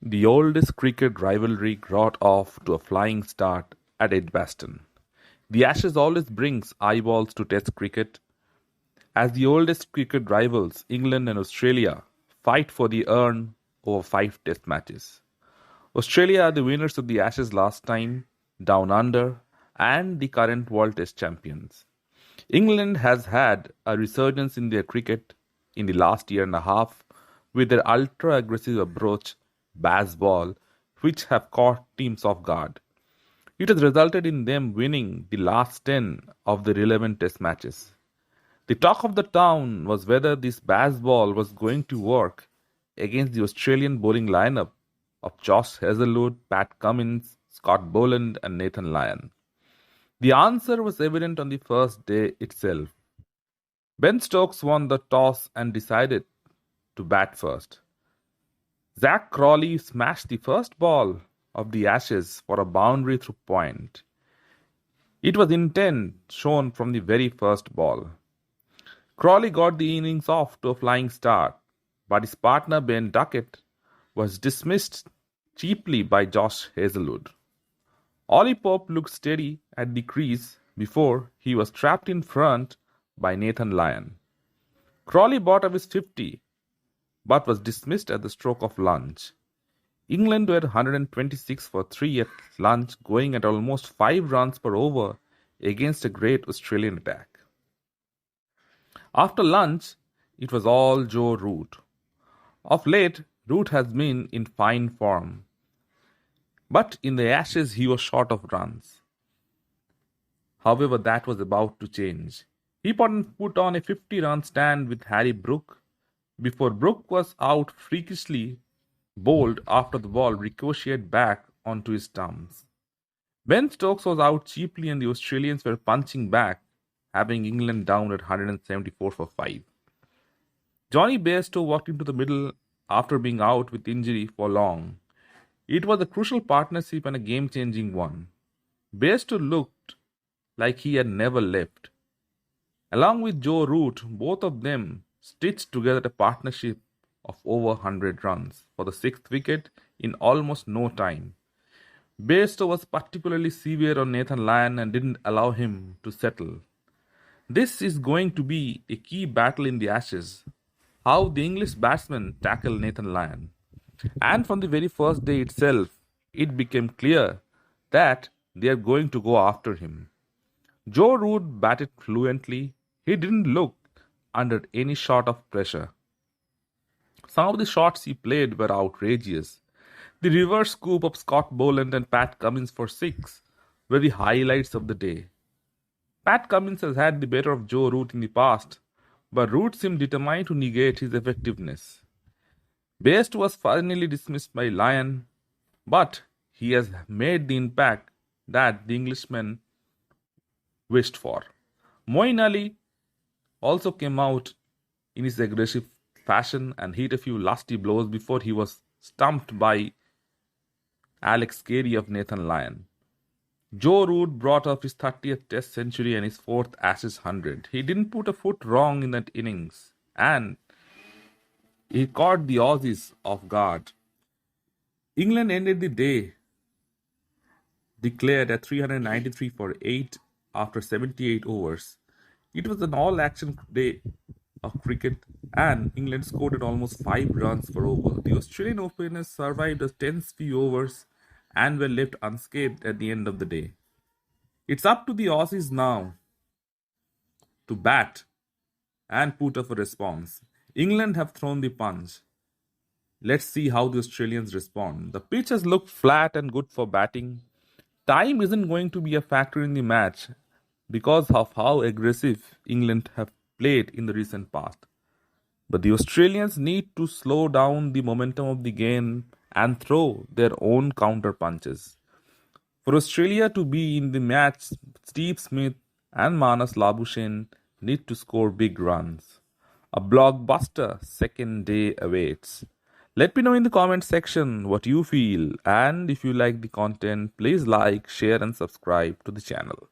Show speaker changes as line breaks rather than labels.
The oldest cricket rivalry got off to a flying start at Edgbaston. The Ashes always brings eyeballs to Test cricket, as the oldest cricket rivals, England and Australia, fight for the urn over 5 Test matches. Australia are the winners of the Ashes last time, Down Under, and the current World Test champions. England has had a resurgence in their cricket in the last year and a half with their ultra aggressive approach, Bazball, which have caught teams off guard. It has resulted in them winning the last 10 of their 11 Test matches. The talk of the town was whether this Bazball was going to work against the Australian bowling lineup of Josh Hazlewood, Pat Cummins, Scott Boland, and Nathan Lyon. The answer was evident on the first day itself. Ben Stokes won the toss and decided to bat first. Zach Crawley smashed the first ball of the Ashes for a boundary through point. It was intent shown from the very first ball. Crawley got the innings off to a flying start, but his partner Ben Duckett was dismissed cheaply by Josh Hazlewood. Ollie Pope looked steady at the crease before he was trapped in front by Nathan Lyon. Crawley bought up his 50 but was dismissed at the stroke of lunch. England were 126 for 3 at lunch, going at almost 5 runs per over against a great Australian attack. After lunch, it was all Joe Root. Of late, Root has been in fine form, but in the Ashes he was short of runs. However, that was about to change. He put on a 50-run stand with Harry Brook before Brook was out freakishly bowled after the ball ricocheted back onto his stumps. Ben Stokes was out cheaply and the Australians were punching back, having England down at 174 for 5. Johnny Bairstow walked into the middle after being out with injury for long. It was a crucial partnership and a game-changing one. Bairstow looked like he had never left. Along with Joe Root, both of them stitched together a partnership of over 100 runs for the 6th wicket in almost no time. Bairstow was particularly severe on Nathan Lyon and didn't allow him to settle. This is going to be a key battle in the Ashes, how the English batsmen tackle Nathan Lyon. And from the very first day itself, it became clear that they are going to go after him. Joe Root batted fluently. He didn't look under any sort of pressure. Some of the shots he played were outrageous. The reverse scoop of Scott Boland and Pat Cummins for 6 were the highlights of the day. Pat Cummins has had the better of Joe Root in the past, but Root seemed determined to negate his effectiveness. Bairstow was finally dismissed by Lyon, but he has made the impact that the Englishman wished for. Moeen Ali also came out in his aggressive fashion and hit a few lusty blows before he was stumped by Alex Carey of Nathan Lyon. Joe Root brought up his 30th Test century and his 4th Ashes 100. He didn't put a foot wrong in that innings, and he caught the Aussies off guard. England ended the day declared at 393 for 8 after 78 overs. It was an all-action day of cricket and England scored at almost 5 runs per over. The Australian openers survived a tense few overs and were left unscathed at the end of the day. It's up to the Aussies now to bat and put up a response. England have thrown the punch. Let's see how the Australians respond. The pitch has looked flat and good for batting. Time isn't going to be a factor in the match because of how aggressive England have played in the recent past. But the Australians need to slow down the momentum of the game and throw their own counter punches. For Australia to be in the match, Steve Smith and Manas Labuschagne need to score big runs. A blockbuster second day awaits. Let me know in the comment section what you feel, and if you like the content, please like, share and subscribe to the channel.